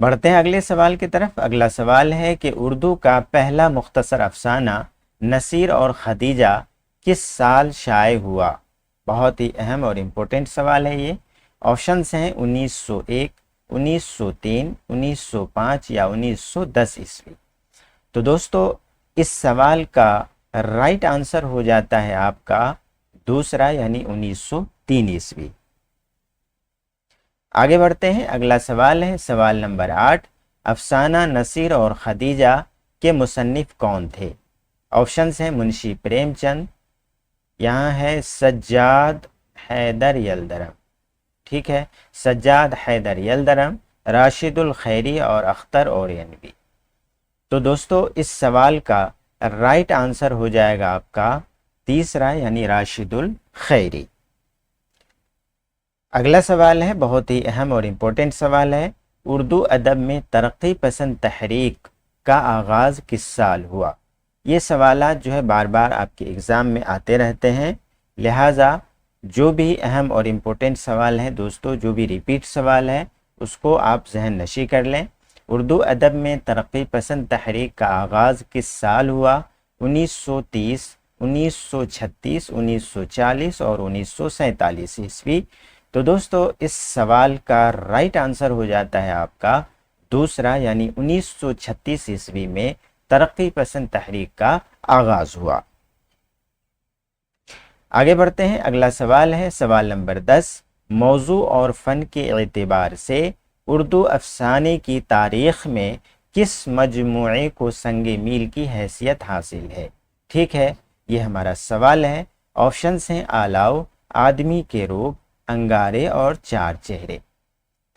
بڑھتے ہیں اگلے سوال کی طرف۔ اگلا سوال ہے کہ اردو کا پہلا مختصر افسانہ نصیر اور خدیجہ کس سال شائع ہوا؟ بہت ہی اہم اور امپورٹنٹ سوال ہے یہ۔ آپشنس ہیں 1901، 1903، 1905 یا 1910 عیسوی۔ تو دوستو اس سوال کا رائٹ آنسر ہو جاتا ہے آپ کا دوسرا، یعنی 1903 عیسوی۔ آگے بڑھتے ہیں، اگلا سوال ہے سوال نمبر 8۔ افسانہ نصیر اور خدیجہ کے مصنف کون تھے؟ آپشنس ہیں منشی پریم چند، یہاں ہے سجاد حیدر یلدرم، ٹھیک ہے، سجاد حیدر یلدرم، راشد الخیری اور اختر اورینوی۔ تو دوستو اس سوال کا رائٹ آنسر ہو جائے گا آپ کا تیسرا، یعنی راشد الخیری۔ اگلا سوال ہے بہت ہی اہم اور امپورٹنٹ سوال ہے، اردو ادب میں ترقی پسند تحریک کا آغاز کس سال ہوا؟ یہ سوالات جو ہے بار بار آپ کے ایگزام میں آتے رہتے ہیں، لہٰذا جو بھی اہم اور امپورٹنٹ سوال ہے دوستو، جو بھی ریپیٹ سوال ہے اس کو آپ ذہن نشی کر لیں۔ اردو ادب میں ترقی پسند تحریک کا آغاز کس سال ہوا؟ 1930، 1936، 1940 اور 1947 عیسوی۔ تو دوستو اس سوال کا رائٹ آنسر ہو جاتا ہے آپ کا دوسرا، یعنی 1936 عیسوی میں ترقی پسند تحریک کا آغاز ہوا۔ آگے بڑھتے ہیں، اگلا سوال ہے سوال نمبر 10۔ موضوع اور فن کے اعتبار سے اردو افسانے کی تاریخ میں کس مجموعے کو سنگ میل کی حیثیت حاصل ہے؟ ٹھیک ہے، یہ ہمارا سوال ہے۔ آپشنس ہیں آلاؤ، آدمی کے روپ، انگارے اور چار چہرے۔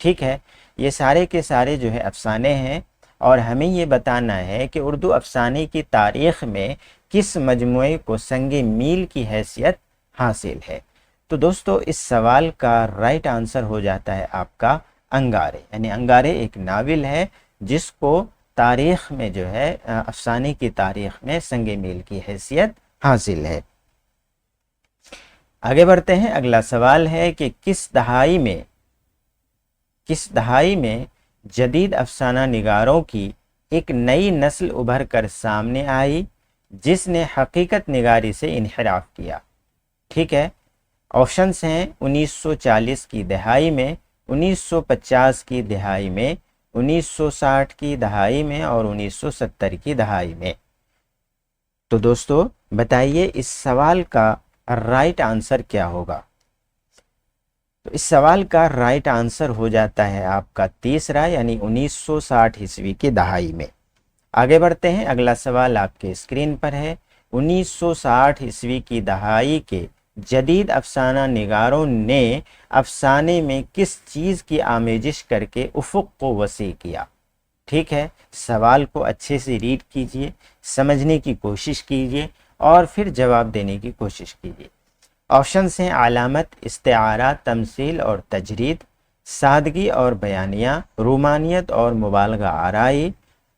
ٹھیک ہے، یہ سارے کے سارے جو ہے افسانے ہیں، اور ہمیں یہ بتانا ہے کہ اردو افسانے کی تاریخ میں کس مجموعے کو سنگ میل کی حیثیت حاصل ہے۔ تو دوستو اس سوال کا رائٹ آنسر ہو جاتا ہے آپ کا انگارے، یعنی انگارے ایک ناول ہے جس کو تاریخ میں جو ہے افسانے کی تاریخ میں سنگ میل کی حیثیت حاصل ہے۔ آگے بڑھتے ہیں، اگلا سوال ہے کہ کس دہائی میں جدید افسانہ نگاروں کی ایک نئی نسل ابھر کر سامنے آئی جس نے حقیقت نگاری سے انحراف کیا؟ ٹھیک ہے، آپشنس ہیں 1940 کی دہائی میں، 1950 کی دہائی میں، 1960 کی دہائی میں اور 1970 کی دہائی میں۔ تو دوستو بتائیے اس سوال کا رائٹ آنسر کیا ہوگا؟ تو اس سوال کا رائٹ آنسر ہو جاتا ہے آپ کا تیسرا، یعنی 1960 عیسوی کی دہائی میں۔ آگے بڑھتے ہیں، اگلا سوال آپ کے اسکرین پر ہے۔ 1960 عیسوی کی دہائی کے جدید افسانہ نگاروں نے افسانے میں کس چیز کی آمیزش کر کے افق کو وسیع کیا؟ ٹھیک ہے، سوال کو اچھے سے ریڈ کیجئے، سمجھنے کی کوشش کیجئے اور پھر جواب دینے کی کوشش کیجئے۔ آپشنس ہیں علامت، استعارہ، تمثیل اور تجرید، سادگی اور بیانیہ، رومانیت اور مبالغہ آرائی،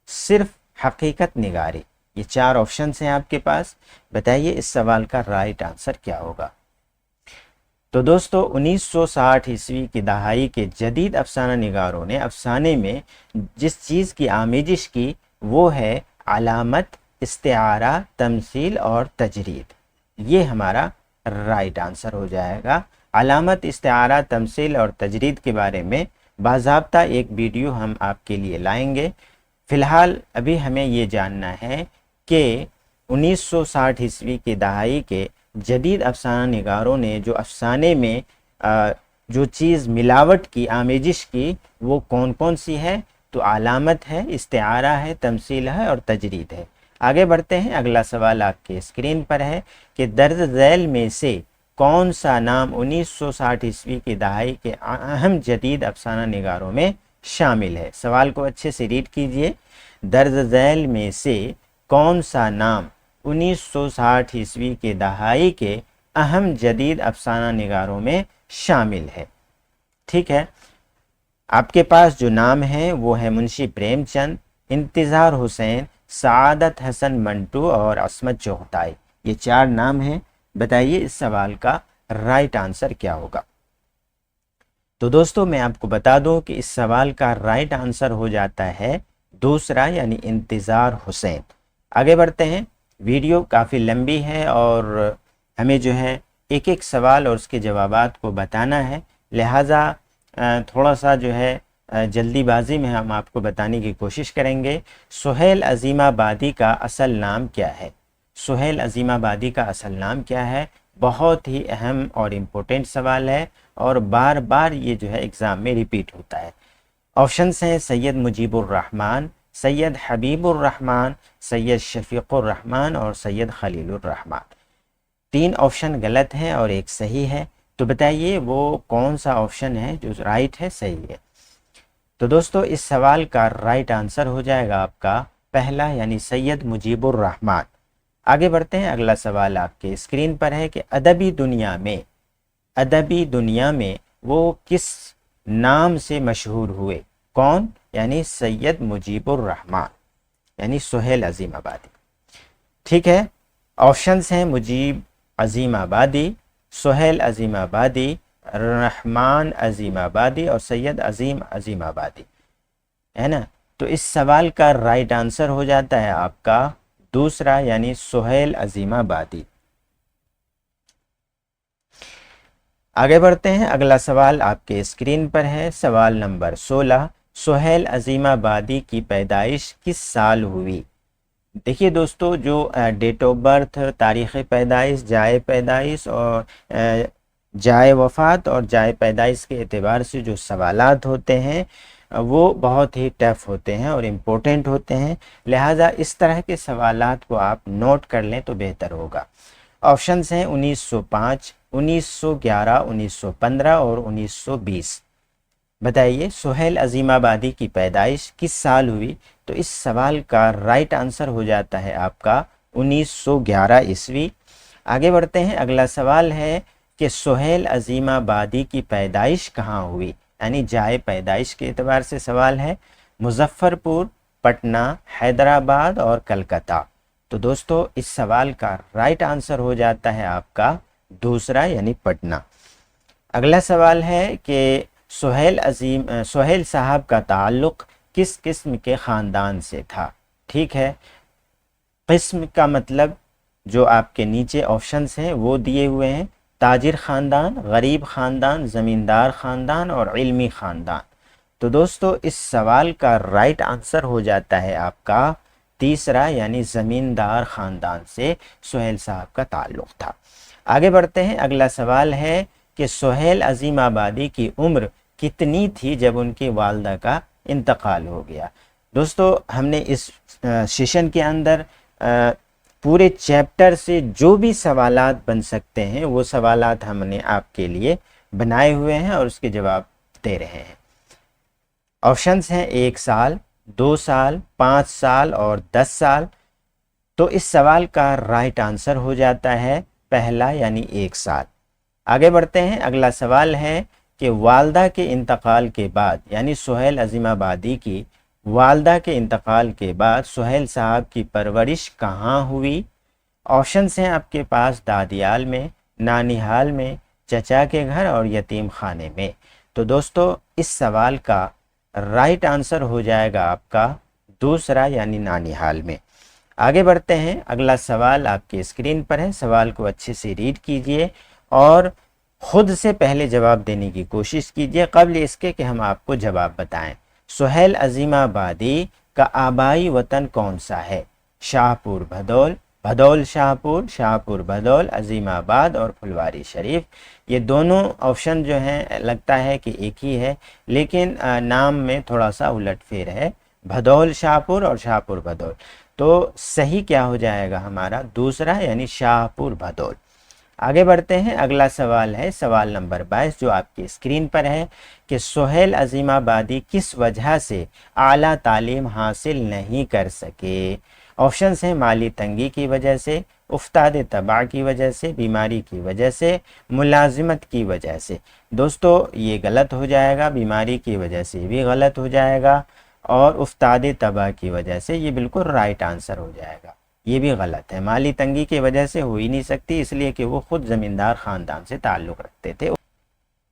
صرف حقیقت نگاری۔ یہ چار آپشنس ہیں آپ کے پاس، بتائیے اس سوال کا رائٹ آنسر کیا ہوگا؟ تو دوستو 1960 عیسوی کی دہائی کے جدید افسانہ نگاروں نے افسانے میں جس چیز کی آمیزش کی وہ ہے علامت، استعارہ، تمثیل اور تجرید۔ یہ ہمارا رائٹ آنسر ہو جائے گا۔ علامت، استعارہ، تمثیل اور تجرید کے بارے میں باضابطہ ایک ویڈیو ہم آپ کے لیے لائیں گے۔ فی الحال ابھی ہمیں یہ جاننا ہے کہ 1960 عیسوی کی دہائی کے جدید افسانہ نگاروں نے جو افسانے میں جو چیز ملاوٹ کی، آمیزش کی، وہ کون کون سی ہے؟ تو علامت ہے، استعارہ ہے، تمثیل ہے اور تجرید ہے۔ آگے بڑھتے ہیں، اگلا سوال آپ کے اسکرین پر ہے کہ درج ذیل میں سے کون سا نام 1960 عیسوی کی دہائی کے اہم جدید افسانہ نگاروں میں شامل ہے؟ سوال کو اچھے سے ریڈ کیجئے۔ درج ذیل میں سے کون سا نام 1960 عیسوی کی دہائی کے اہم جدید افسانہ نگاروں میں شامل ہے؟ ٹھیک ہے، آپ کے پاس جو نام ہے وہ ہے منشی پریم چند، انتظار حسین، سعادت حسن منٹو اور عصمت چغتائی۔ یہ چار نام ہیں، بتائیے اس سوال کا رائٹ آنسر کیا ہوگا؟ تو دوستو میں آپ کو بتا دوں کہ اس سوال کا رائٹ آنسر ہو جاتا ہے دوسرا یعنی انتظار حسین۔ آگے بڑھتے ہیں، ویڈیو کافی لمبی ہے اور ہمیں جو ہے ایک ایک سوال اور اس کے جوابات کو بتانا ہے، لہٰذا تھوڑا سا جو ہے جلدی بازی میں ہم آپ کو بتانے کی کوشش کریں گے۔ سہیل عظیم آبادی کا اصل نام کیا ہے؟ سہیل عظیم آبادی کا اصل نام کیا ہے؟ بہت ہی اہم اور امپورٹنٹ سوال ہے اور بار بار یہ جو ہے ایگزام میں ریپیٹ ہوتا ہے۔ آپشنس ہیں سید مجیب الرحمن، سید حبیب الرحمن، سید شفیق الرحمن اور سید خلیل الرحمن۔ 3 آپشن غلط ہیں اور ایک صحیح ہے، تو بتائیے وہ کون سا آپشن ہے جو رائٹ ہے، صحیح ہے؟ تو دوستو اس سوال کا رائٹ آنسر ہو جائے گا آپ کا پہلا یعنی سید مجیب الرحمن۔ آگے بڑھتے ہیں، اگلا سوال آپ کے اسکرین پر ہے کہ ادبی دنیا میں وہ کس نام سے مشہور ہوئے؟ کون؟ یعنی سید مجیب الرحمن یعنی سہیل عظیم آبادی۔ ٹھیک ہے، آپشنز ہیں مجیب عظیم آبادی، سہیل عظیم آبادی، رحمان عظیم آبادی اور سید عظیم آبادی، ہے نا؟ تو اس سوال کا رائٹ آنسر ہو جاتا ہے آپ کا دوسرا یعنی سہیل عظیم آبادی۔ آگے بڑھتے ہیں، اگلا سوال آپ کے اسکرین پر ہے، سوال نمبر 16، سہیل عظیم آبادی کی پیدائش کس سال ہوئی؟ دیکھیے دوستو، جو ڈیٹ آف برتھ، تاریخ پیدائش، جائے پیدائش اور جائے وفات اور جائے پیدائش کے اعتبار سے جو سوالات ہوتے ہیں وہ بہت ہی ٹف ہوتے ہیں اور امپورٹنٹ ہوتے ہیں، لہٰذا اس طرح کے سوالات کو آپ نوٹ کر لیں تو بہتر ہوگا۔ آپشنز ہیں 1905، 1911، 1915 اور 1920۔ بتائیے سہیل عظیم آبادی کی پیدائش کس سال ہوئی؟ تو اس سوال کا رائٹ آنسر ہو جاتا ہے آپ کا 1911 عیسوی۔ آگے بڑھتے ہیں، اگلا سوال ہے کہ سہیل عظیم آبادی کی پیدائش کہاں ہوئی؟ یعنی جائے پیدائش کے اعتبار سے سوال ہے، مظفر پور، پٹنہ، حیدرآباد اور کلکتہ۔ تو دوستو اس سوال کا رائٹ آنسر ہو جاتا ہے آپ کا دوسرا یعنی پٹنہ۔ اگلا سوال ہے کہ سہیل صاحب کا تعلق کس قسم کے خاندان سے تھا؟ ٹھیک ہے، قسم کا مطلب جو آپ کے نیچے آپشنز ہیں وہ دیے ہوئے ہیں، تاجر خاندان، غریب خاندان، زمیندار خاندان اور علمی خاندان۔ تو دوستو اس سوال کا رائٹ آنسر ہو جاتا ہے آپ کا تیسرا یعنی زمیندار خاندان سے سہیل صاحب کا تعلق تھا۔ آگے بڑھتے ہیں، اگلا سوال ہے کہ سہیل عظیم آبادی کی عمر کتنی تھی جب ان کی والدہ کا انتقال ہو گیا؟ دوستو ہم نے اس سیشن کے اندر پورے چیپٹر سے جو بھی سوالات بن سکتے ہیں وہ سوالات ہم نے آپ کے لیے بنائے ہوئے ہیں اور اس کے جواب دے رہے ہیں۔ آپشنز ہیں 1 سال، 2 سال، 5 سال اور 10 سال۔ تو اس سوال کا رائٹ آنسر ہو جاتا ہے پہلا یعنی 1 سال۔ آگے بڑھتے ہیں، اگلا سوال ہے کہ والدہ کے انتقال کے بعد یعنی سہیل عظیم آبادی کی والدہ کے انتقال کے بعد سہیل صاحب کی پرورش کہاں ہوئی؟ آپشنز ہیں آپ کے پاس دادیال میں، نانیحال میں، چچا کے گھر اور یتیم خانے میں۔ تو دوستو اس سوال کا رائٹ آنسر ہو جائے گا آپ کا دوسرا یعنی نانیحال میں۔ آگے بڑھتے ہیں، اگلا سوال آپ کے اسکرین پر ہے، سوال کو اچھے سے ریڈ کیجئے اور خود سے پہلے جواب دینے کی کوشش کیجئے قبل اس کے کہ ہم آپ کو جواب بتائیں۔ سہیل عظیم آبادی کا آبائی وطن کون سا ہے؟ شاہپور بھدول، بھدول شاہپور، شاہپور بھدول، عظیم آباد اور پھلواری شریف۔ یہ دونوں آپشن جو ہیں لگتا ہے کہ ایک ہی ہے لیکن نام میں تھوڑا سا الٹ پھیر ہے، بھدول شاہپور اور شاہپور بھدول۔ تو صحیح کیا ہو جائے گا ہمارا دوسرا یعنی شاہپور بھدول۔ آگے بڑھتے ہیں، اگلا سوال ہے سوال نمبر 22 جو آپ کی اسکرین پر ہے کہ سہیل عظیم آبادی کس وجہ سے اعلیٰ تعلیم حاصل نہیں کر سکے؟ آپشنز ہیں مالی تنگی کی وجہ سے، افتاد طبع کی وجہ سے، بیماری کی وجہ سے، ملازمت کی وجہ سے۔ دوستو یہ غلط ہو جائے گا، بیماری کی وجہ سے بھی غلط ہو جائے گا اور افتاد طبع کی وجہ سے یہ بالکل رائٹ آنسر ہو جائے گا، یہ بھی غلط ہے۔ مالی تنگی کی وجہ سے ہو ہی نہیں سکتی اس لیے کہ وہ خود زمیندار خاندان سے تعلق رکھتے تھے۔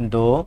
2,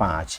5।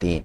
3।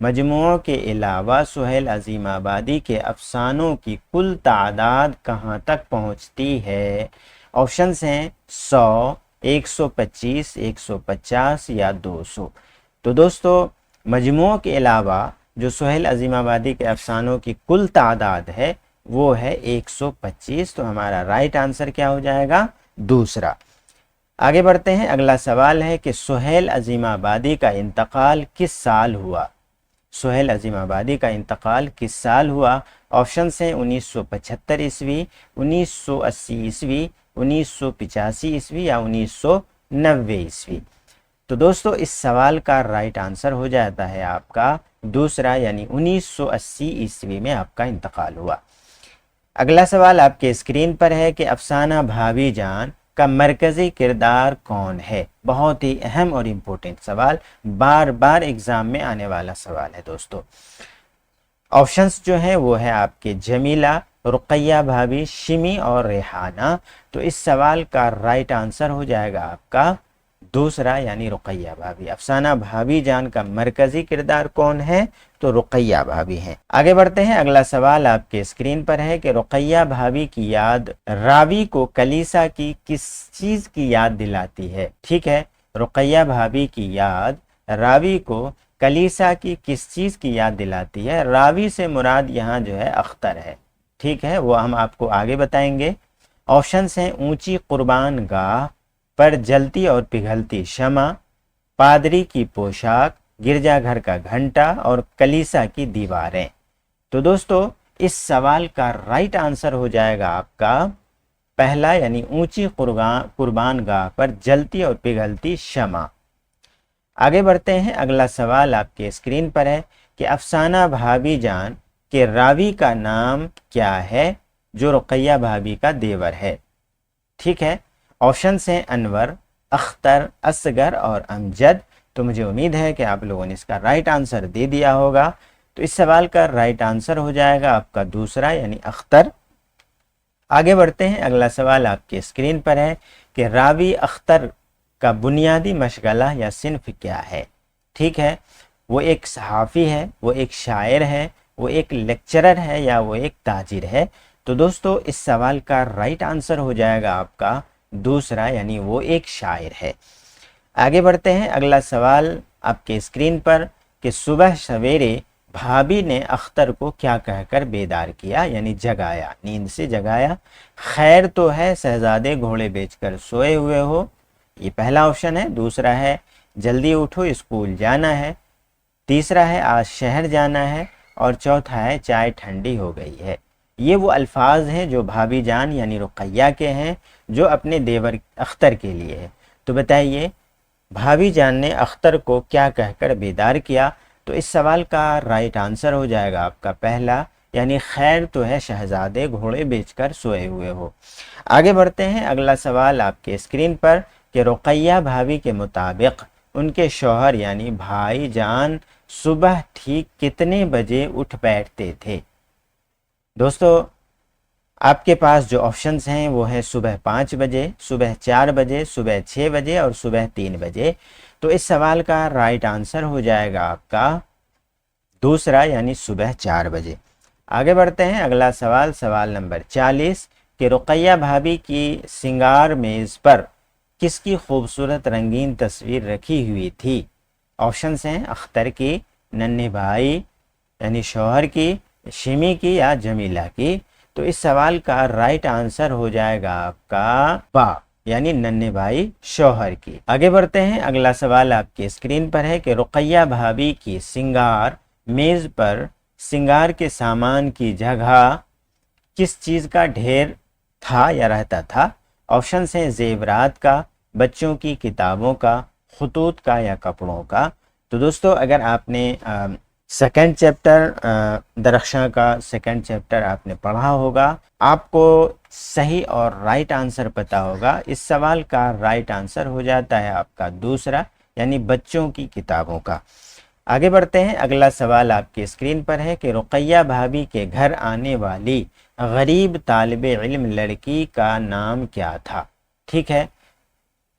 مجموعوں کے علاوہ سہیل عظیم آبادی کے افسانوں کی کل تعداد کہاں تک پہنچتی ہے؟ آپشنز ہیں 100، 125، 150 یا 200۔ تو دوستو مجموعوں کے علاوہ جو سہیل عظیم آبادی کے افسانوں کی کل تعداد ہے وہ ہے 125۔ تو ہمارا رائٹ آنسر کیا ہو جائے گا؟ دوسرا۔ آگے بڑھتے ہیں، اگلا سوال ہے کہ سہیل عظیم آبادی کا انتقال کس سال ہوا؟ سہیل عظیم آبادی کا انتقال کس سال ہوا؟ آپشنز ہیں 1975 عیسوی، 1980 عیسوی، 1985 عیسوی یا 1990 عیسوی۔ تو دوستو اس سوال کا رائٹ آنسر ہو جاتا ہے آپ کا دوسرا، یعنی 1980 عیسوی میں آپ کا انتقال ہوا۔ اگلا سوال آپ کے اسکرین پر ہے کہ افسانہ بھابھی جان کا مرکزی کردار کون ہے؟ بہت ہی اہم اور امپورٹنٹ سوال، بار بار ایگزام میں آنے والا سوال ہے دوستو۔ آپشنز جو ہیں وہ ہے آپ کے جمیلہ، رقیہ بھابھی، شمی اور ریحانہ۔ تو اس سوال کا رائٹ آنسر ہو جائے گا آپ کا دوسرا، یعنی رقیہ بھابھی۔ افسانہ بھابھی جان کا مرکزی کردار کون ہے؟ تو رقیہ بھابھی ہیں۔ آگے بڑھتے ہیں، اگلا سوال آپ کے اسکرین پر ہے کہ رقیہ بھابھی کی یاد راوی کو کلیسا کی کس چیز کی یاد دلاتی ہے؟ ٹھیک ہے، رقیہ بھابھی کی یاد راوی کو کلیسا کی کس چیز کی یاد دلاتی ہے؟ راوی سے مراد یہاں جو ہے اختر ہے، ٹھیک ہے، وہ ہم آپ کو آگے بتائیں گے۔ آپشنز ہیں اونچی قربان گاہ پر جلتی اور پگھلتی شمع، پادری کی پوشاک، گرجا گھر کا گھنٹا اور کلیسا کی دیواریں۔ تو دوستو اس سوال کا رائٹ آنسر ہو جائے گا آپ کا پہلا، یعنی اونچی قربان گاہ پر جلتی اور پگھلتی شمع۔ آگے بڑھتے ہیں، اگلا سوال آپ کے اسکرین پر ہے کہ افسانہ بھابھی جان کے راوی کا نام کیا ہے جو رقیہ بھابھی کا دیور ہے؟ ٹھیک ہے، آپشنز ہیں انور، اختر، اصغر اور امجد۔ تو مجھے امید ہے کہ آپ لوگوں نے اس کا رائٹ آنسر دے دیا ہوگا۔ تو اس سوال کا رائٹ آنسر ہو جائے گا آپ کا دوسرا، یعنی اختر۔ آگے بڑھتے ہیں، اگلا سوال آپ کے اسکرین پر ہے کہ راوی اختر کا بنیادی مشغلہ یا صنف کیا ہے؟ ٹھیک ہے، وہ ایک صحافی ہے، وہ ایک شاعر ہے، وہ ایک لیکچرر ہے یا وہ ایک تاجر ہے؟ تو دوستو اس سوال کا رائٹ آنسر ہو جائے گا آپ کا دوسرا، یعنی وہ ایک شاعر ہے۔ آگے بڑھتے ہیں، اگلا سوال آپ کے اسکرین پر کہ صبح سویرے بھابھی نے اختر کو کیا کہہ کر بیدار کیا، یعنی جگایا، نیند سے جگایا؟ خیر تو ہے شہزادے گھوڑے بیچ کر سوئے ہوئے ہو، یہ پہلا آپشن ہے۔ دوسرا ہے جلدی اٹھو اسکول جانا ہے۔ تیسرا ہے آج شہر جانا ہے، اور چوتھا ہے چائے ٹھنڈی ہو گئی ہے۔ یہ وہ الفاظ ہیں جو بھابھی جان یعنی رقیہ کے ہیں، جو اپنے دیور اختر کے لیے ہے۔ تو بتائیے بھابھی جان نے اختر کو کیا کہہ کر بیدار کیا؟ تو اس سوال کا رائٹ آنسر ہو جائے گا آپ کا پہلا، یعنی خیر تو ہے شہزادے گھوڑے بیچ کر سوئے ہوئے ہو۔ آگے بڑھتے ہیں، اگلا سوال آپ کے اسکرین پر کہ رقیہ بھابھی کے مطابق ان کے شوہر یعنی بھائی جان صبح ٹھیک کتنے بجے اٹھ بیٹھتے تھے؟ دوستو آپ کے پاس جو آپشنز ہیں وہ ہے صبح 5 بجے، صبح 4 بجے، صبح 6 بجے اور صبح 3 بجے۔ تو اس سوال کا رائٹ آنسر ہو جائے گا آپ کا دوسرا، یعنی صبح 4 بجے۔ آگے بڑھتے ہیں، اگلا سوال، سوال نمبر 40 کہ رقیہ بھابھی کی سنگار میز پر کس کی خوبصورت رنگین تصویر رکھی ہوئی تھی؟ آپشنز ہیں اختر کی، ننھے بھائی یعنی شوہر کی، شمی کی یا جمیلہ کی۔ تو اس سوال کا رائٹ آنسر ہو جائے گا آپ کا با، یعنی ننھے بھائی شوہر کی۔ آگے بڑھتے ہیں، اگلا سوال آپ کی اسکرین پر ہے کہ رقیہ بھابھی کی سنگار میز پر سنگار کے سامان کی جگہ کس چیز کا ڈھیر تھا یا رہتا تھا؟ آپشنز ہیں زیورات کا، بچوں کی کتابوں کا، خطوط کا یا کپڑوں کا۔ تو دوستو اگر آپ نے سیکنڈ چیپٹر درخشاں کا سیکنڈ چیپٹر آپ نے پڑھا ہوگا، آپ کو صحیح اور رائٹ آنسر پتہ ہوگا۔ اس سوال کا رائٹ آنسر ہو جاتا ہے آپ کا دوسرا، یعنی بچوں کی کتابوں کا۔ آگے بڑھتے ہیں، اگلا سوال آپ کی اسکرین پر ہے کہ رقیہ بھابھی کے گھر آنے والی غریب طالب علم لڑکی کا نام کیا تھا؟ ٹھیک ہے،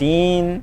3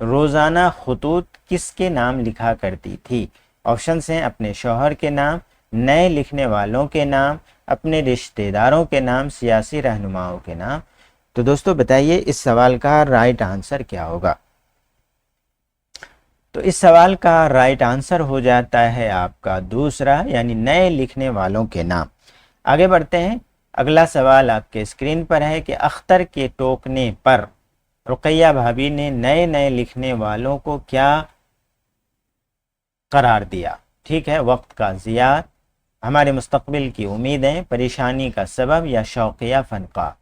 روزانہ خطوط کس کے نام لکھا کرتی تھی؟ آپشنس ہیں اپنے شوہر کے نام، نئے لکھنے والوں کے نام، اپنے رشتہ داروں کے نام، سیاسی رہنماؤں کے نام۔ تو دوستو بتائیے اس سوال کا رائٹ آنسر کیا ہوگا؟ تو اس سوال کا رائٹ آنسر ہو جاتا ہے آپ کا دوسرا، یعنی نئے لکھنے والوں کے نام۔ آگے بڑھتے ہیں، اگلا سوال آپ کے اسکرین پر ہے کہ اختر کے ٹوکنے پر رقیہ بھابی نے نئے نئے لکھنے والوں کو کیا قرار دیا؟ ٹھیک ہے، وقت کا ضیاع، ہمارے مستقبل کی امیدیں، پریشانی کا سبب، یا شوقیہ فنکار۔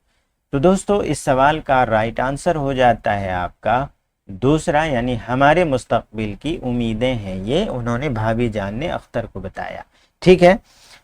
تو دوستو اس سوال کا رائٹ آنسر ہو جاتا ہے آپ کا دوسرا، یعنی ہمارے مستقبل کی امیدیں ہیں، یہ انہوں نے بھابی جان نے اختر کو بتایا۔ ٹھیک ہے،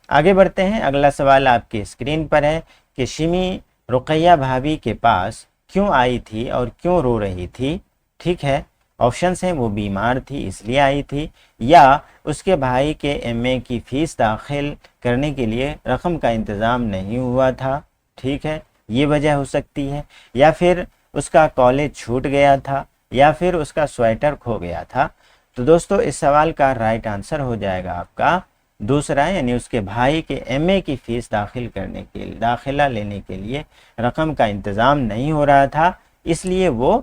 آگے بڑھتے ہیں، اگلا سوال آپ کے اسکرین پر ہے کہ شمی رقیہ بھابی کے پاس کیوں آئی تھی اور کیوں رو رہی تھی؟ ٹھیک ہے، آپشنس ہیں وہ بیمار تھی اس لیے آئی تھی، یا اس کے بھائی کے ایم اے کی فیس داخل کرنے کے لیے رقم کا انتظام نہیں ہوا تھا، ٹھیک ہے، یہ وجہ ہو سکتی ہے، یا پھر اس کا کالج چھوٹ گیا تھا، یا پھر اس کا سویٹر کھو گیا تھا۔ تو دوستو اس سوال کا رائٹ آنسر ہو جائے گا آپ کا دوسرا، یعنی اس کے بھائی کے ایم اے کی فیس داخلہ لینے کے لیے رقم کا انتظام نہیں ہو رہا تھا، اس لیے وہ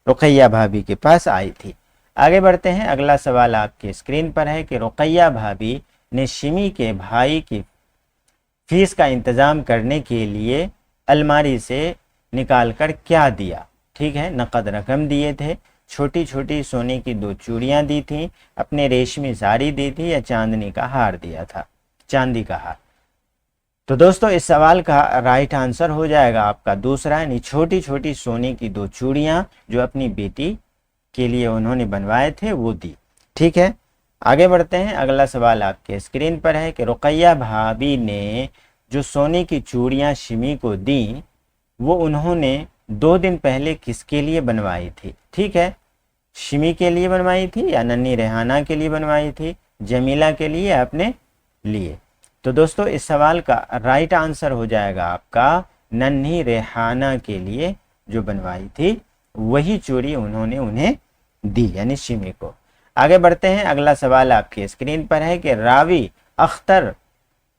رقیہ بھابی کے پاس آئی تھی۔ آگے بڑھتے ہیں، اگلا سوال آپ کے اسکرین پر ہے کہ رقیہ بھابی نے شمی کے بھائی کی فیس کا انتظام کرنے کے لیے الماری سے نکال کر کیا دیا؟ ٹھیک ہے، نقد رقم دیے تھے، چھوٹی چھوٹی سونے کی 2 چوڑیاں دی تھیں، اپنے ریشمی ساری دی تھی، یا چاندنی کا ہار دیا تھا، چاندی کا ہار۔ تو دوستو اس سوال کا رائٹ آنسر ہو جائے گا آپ کا دوسرا، یعنی چھوٹی چھوٹی سونے کی 2 چوڑیاں جو اپنی بیٹی کے لیے انہوں نے بنوائے تھے وہ دی۔ ٹھیک ہے، آگے بڑھتے ہیں، اگلا سوال آپ کے اسکرین پر ہے کہ رقیہ بھابی نے جو سونے کی چوڑیاں شمی کو دیں وہ انہوں نے 2 دن پہلے کس کے لیے بنوائی تھی؟ ٹھیک ہے، شمی کے لیے بنوائی تھی، یا ننھی ریحانہ کے لیے بنوائی تھی، جمیلہ کے لیے، یا اپنے لیے؟ تو دوستو اس سوال کا رائٹ آنسر ہو جائے گا آپ کا ننھی ریحانہ کے لیے جو بنوائی تھی وہی چوڑی انہوں نے انہیں دی، یعنی شمی کو۔ آگے بڑھتے ہیں، اگلا سوال آپ کے اسکرین پر ہے کہ راوی اختر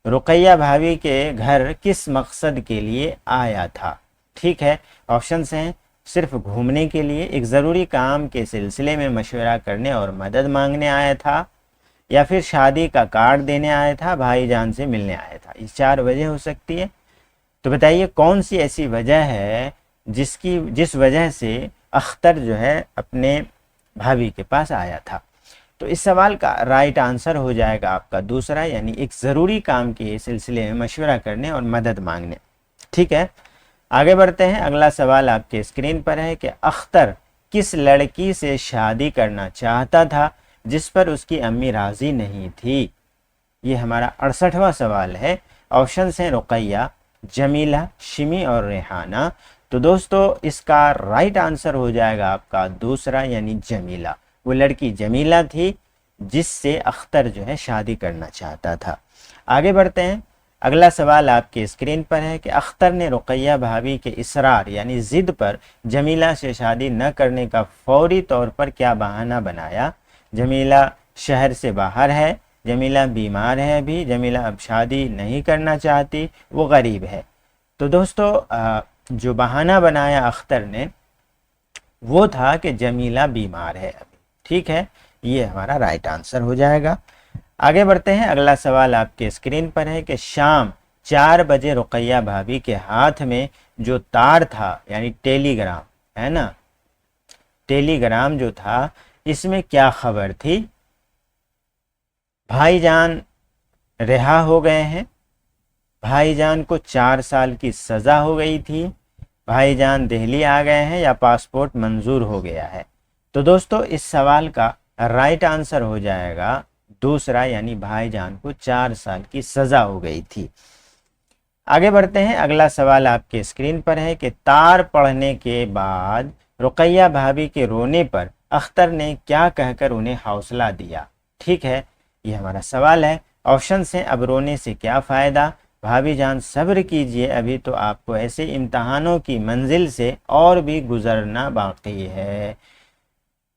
رقیہ بھابی کے گھر کس مقصد کے لیے آیا تھا؟ ٹھیک ہے، آپشنس ہیں صرف گھومنے کے لیے، ایک ضروری کام کے سلسلے میں مشورہ کرنے اور مدد مانگنے آیا تھا، یا پھر شادی کا کارڈ دینے آیا تھا، بھائی جان سے ملنے آیا تھا۔ یہ 4 وجہ ہو سکتی ہے، تو بتائیے کون سی ایسی وجہ ہے جس وجہ سے اختر جو ہے اپنے بھابی کے پاس آیا تھا؟ تو اس سوال کا رائٹ آنسر ہو جائے گا آپ کا دوسرا، یعنی ایک ضروری کام کے سلسلے میں مشورہ کرنے اور مدد مانگنے۔ ٹھیک ہے، آگے بڑھتے ہیں، اگلا سوال آپ کے اسکرین پر ہے کہ اختر کس لڑکی سے شادی کرنا چاہتا تھا جس پر اس کی امی راضی نہیں تھی؟ یہ ہمارا 68واں سوال ہے۔ آپشنس ہیں رقیہ، جمیلہ، شمی اور ریحانہ۔ تو دوستو اس کا رائٹ آنسر ہو جائے گا آپ کا دوسرا، یعنی جمیلہ۔ وہ لڑکی جمیلہ تھی جس سے اختر جو ہے شادی کرنا چاہتا تھا۔ آگے بڑھتے ہیں، اگلا سوال آپ کے اسکرین پر ہے کہ اختر نے رقیہ بھابی کے اصرار یعنی ضد پر جمیلہ سے شادی نہ کرنے کا فوری طور پر کیا بہانہ بنایا؟ جمیلہ شہر سے باہر ہے، جمیلہ بیمار ہے ابھی، جمیلہ اب شادی نہیں کرنا چاہتی، وہ غریب ہے۔ تو دوستو جو بہانہ بنایا اختر نے وہ تھا کہ جمیلہ بیمار ہے ابھی۔ ٹھیک ہے، یہ ہمارا رائٹ آنسر ہو جائے گا۔ آگے بڑھتے ہیں، اگلا سوال آپ کے اسکرین پر ہے کہ شام 4 بجے رقیہ بھابی کے ہاتھ میں جو تار تھا یعنی ٹیلی گرام ہے نا، ٹیلی گرام جو تھا اس میں کیا خبر تھی؟ بھائی جان رہا ہو گئے ہیں، بھائی جان کو 4 سال کی سزا ہو گئی تھی، بھائی جان دہلی آ گئے ہیں، یا پاسپورٹ منظور ہو گیا ہے؟ تو دوستو اس سوال کا رائٹ آنسر ہو جائے گا دوسرا، یعنی بھائی جان کو 4 سال کی سزا ہو گئی تھی۔ آگے بڑھتے ہیں، اگلا سوال آپ کے اسکرین پر ہے کہ تار پڑھنے کے بعد رقیہ بھابی کے رونے پر اختر نے کیا کہہ کر انہیں حوصلہ دیا؟ ٹھیک ہے، یہ ہمارا سوال ہے۔ آپشنس ہیں اب رونے سے کیا فائدہ، بھابی جان صبر کیجئے، ابھی تو آپ کو ایسے امتحانوں کی منزل سے اور بھی گزرنا باقی ہے،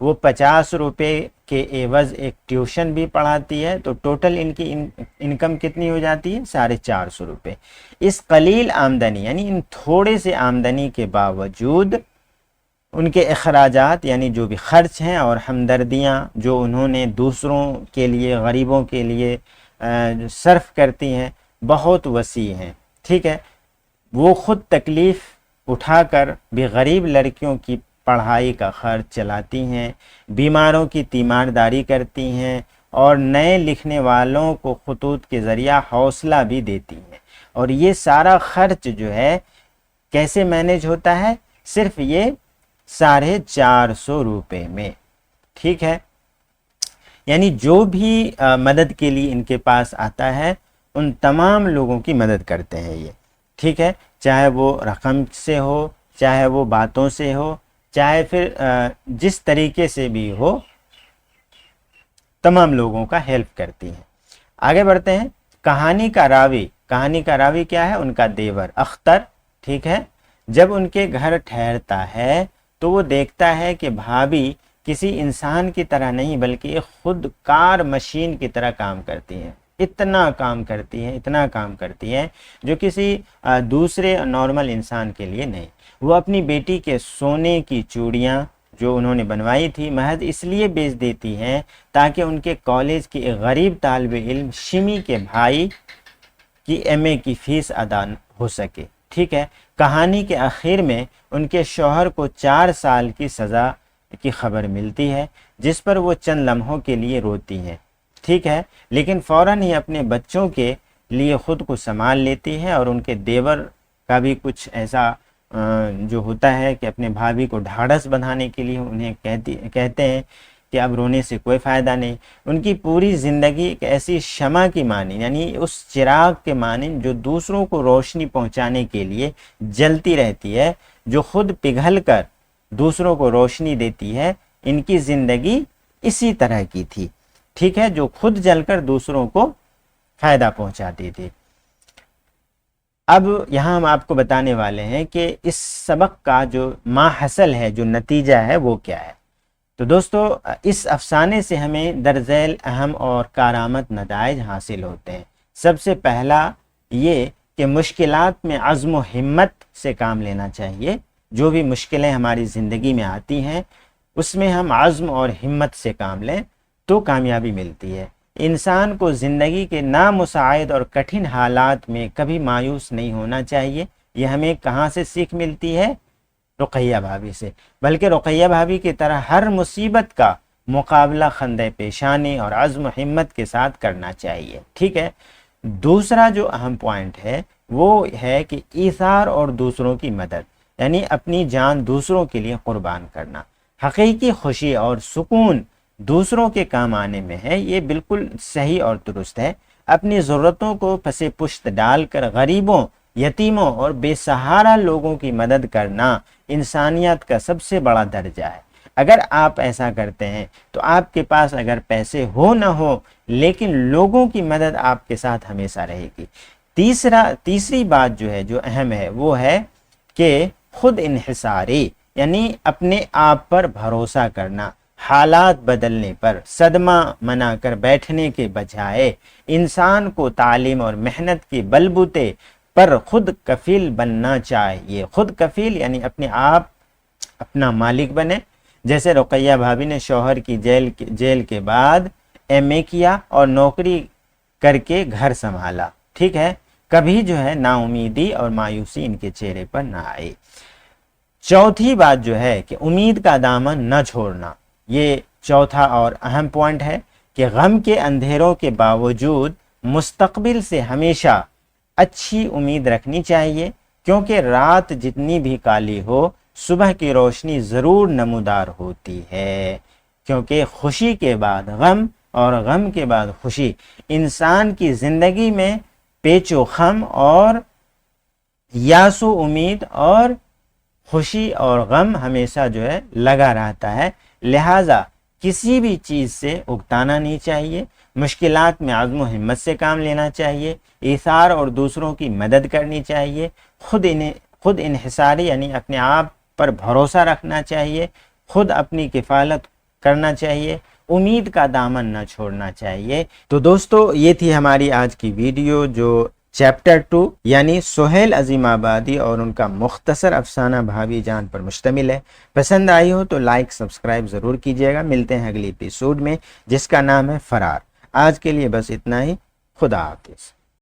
وہ 50 روپے کے عوض ایک ٹیوشن بھی پڑھاتی ہے، تو ٹوٹل ان کی انکم کتنی ہو جاتی ہے؟ 450 روپے۔ اس قلیل آمدنی یعنی ان تھوڑے سے آمدنی کے باوجود ان کے اخراجات یعنی جو بھی خرچ ہیں اور ہمدردیاں جو انہوں نے دوسروں کے لیے، غریبوں کے لیے صرف کرتی ہیں، بہت وسیع ہیں، ٹھیک ہے۔ وہ خود تکلیف اٹھا کر بھی غریب لڑکیوں کی پڑھائی کا خرچ چلاتی ہیں، بیماروں کی تیمارداری کرتی ہیں، اور نئے لکھنے والوں کو خطوط کے ذریعہ حوصلہ بھی دیتی ہیں۔ اور یہ سارا خرچ جو ہے کیسے مینیج ہوتا ہے؟ صرف یہ 450 روپے میں، ٹھیک ہے۔ یعنی جو بھی مدد کے لیے ان کے پاس آتا ہے ان تمام لوگوں کی مدد کرتے ہیں یہ، ٹھیک ہے، چاہے وہ رقم سے ہو، چاہے وہ باتوں سے ہو، چاہے پھر جس طریقے سے بھی ہو، تمام لوگوں کا ہیلپ کرتی ہیں۔ آگے بڑھتے ہیں۔ کہانی کا راوی کیا ہے؟ ان کا دیور اختر، ٹھیک ہے۔ جب ان کے گھر ٹھہرتا ہے تو وہ دیکھتا ہے کہ بھابھی کسی انسان کی طرح نہیں بلکہ ایک خود کار مشین کی طرح کام کرتی ہیں، اتنا کام کرتی ہیں جو کسی دوسرے نارمل انسان کے لیے نہیں۔ وہ اپنی بیٹی کے سونے کی چوڑیاں جو انہوں نے بنوائی تھی محض اس لیے بیچ دیتی ہیں تاکہ ان کے کالج کے ایک غریب طالب علم شمی کے بھائی کی ایم اے کی فیس ادا ہو سکے، ٹھیک ہے۔ کہانی کے آخر میں ان کے شوہر کو 4 سال کی سزا کی خبر ملتی ہے، جس پر وہ چند لمحوں کے لیے روتی ہیں، ٹھیک ہے، لیکن فوراً ہی اپنے بچوں کے لیے خود کو سنبھال لیتی ہے، اور ان کے دیور کا بھی کچھ ایسا جو ہوتا ہے کہ اپنے بھابھی کو ڈھاڑس بندھانے کے لیے انہیں کہتے ہیں کہ اب رونے سے کوئی فائدہ نہیں۔ ان کی پوری زندگی ایک ایسی شمع کی مانند یعنی اس چراغ کے مانند جو دوسروں کو روشنی پہنچانے کے لیے جلتی رہتی ہے، جو خود پگھل کر دوسروں کو روشنی دیتی ہے، ان کی زندگی اسی طرح کی تھی، ٹھیک ہے، جو خود جل کر دوسروں کو فائدہ پہنچاتی تھی۔ اب یہاں ہم آپ کو بتانے والے ہیں کہ اس سبق کا جو ماحصل ہے، جو نتیجہ ہے، وہ کیا ہے۔ تو دوستو اس افسانے سے ہمیں درذیل اہم اور کارآمد نتائج حاصل ہوتے ہیں۔ سب سے پہلا یہ کہ مشکلات میں عزم و ہمت سے کام لینا چاہیے۔ جو بھی مشکلیں ہماری زندگی میں آتی ہیں اس میں ہم عزم اور ہمت سے کام لیں تو کامیابی ملتی ہے۔ انسان کو زندگی کے نامساعد اور کٹھن حالات میں کبھی مایوس نہیں ہونا چاہیے۔ یہ ہمیں کہاں سے سیکھ ملتی ہے؟ رقیہ بھابھی سے۔ بلکہ رقیہ بھابھی کی طرح ہر مصیبت کا مقابلہ خندۂ پیشانی اور عزم و ہمت کے ساتھ کرنا چاہیے، ٹھیک ہے۔ دوسرا جو اہم پوائنٹ ہے وہ ہے کہ ایثار اور دوسروں کی مدد، یعنی اپنی جان دوسروں کے لیے قربان کرنا۔ حقیقی خوشی اور سکون دوسروں کے کام آنے میں ہے، یہ بالکل صحیح اور درست ہے۔ اپنی ضرورتوں کو پس پشت ڈال کر غریبوں، یتیموں اور بے سہارا لوگوں کی مدد کرنا انسانیت کا سب سے بڑا درجہ ہے۔ اگر آپ ایسا کرتے ہیں تو آپ کے پاس اگر پیسے ہو نہ ہو لیکن لوگوں کی مدد آپ کے ساتھ ہمیشہ رہے گی۔ تیسری بات جو ہے، جو اہم ہے، وہ ہے کہ خود انحصاری یعنی اپنے آپ پر بھروسہ کرنا۔ حالات بدلنے پر صدمہ منا کر بیٹھنے کے بجائے انسان کو تعلیم اور محنت کے بلبوتے پر خود کفیل بننا چاہیے۔ خود کفیل یعنی اپنے آپ اپنا مالک بنے۔ جیسے رقیہ بھابھی نے شوہر کی جیل کے بعد ایم اے کیا اور نوکری کر کے گھر سنبھالا، ٹھیک ہے، کبھی جو ہے نا امیدی اور مایوسی ان کے چہرے پر نہ آئی۔ چوتھی بات جو ہے کہ امید کا دامن نہ چھوڑنا، یہ چوتھا اور اہم پوائنٹ ہے کہ غم کے اندھیروں کے باوجود مستقبل سے ہمیشہ اچھی امید رکھنی چاہیے، کیونکہ رات جتنی بھی کالی ہو صبح کی روشنی ضرور نمودار ہوتی ہے۔ کیونکہ خوشی کے بعد غم اور غم کے بعد خوشی، انسان کی زندگی میں پیچ و خم اور یاس و امید اور خوشی اور غم ہمیشہ جو ہے لگا رہتا ہے، لہٰذا کسی بھی چیز سے اکتانا نہیں چاہیے، مشکلات میں عزم و ہمت سے کام لینا چاہیے، ایثار اور دوسروں کی مدد کرنی چاہیے، خود انحصاری یعنی اپنے آپ پر بھروسہ رکھنا چاہیے، خود اپنی کفالت کرنا چاہیے، امید کا دامن نہ چھوڑنا چاہیے۔ تو دوستو یہ تھی ہماری آج کی ویڈیو جو چیپٹر 2 یعنی سہیل عظیم آبادی اور ان کا مختصر افسانہ بھابھی جان پر مشتمل ہے۔ پسند آئی ہو تو لائک سبسکرائب ضرور کیجیے گا۔ ملتے ہیں اگلی ایپیسوڈ میں جس کا نام ہے فرار۔ آج کے لیے بس اتنا ہی، خدا حافظ۔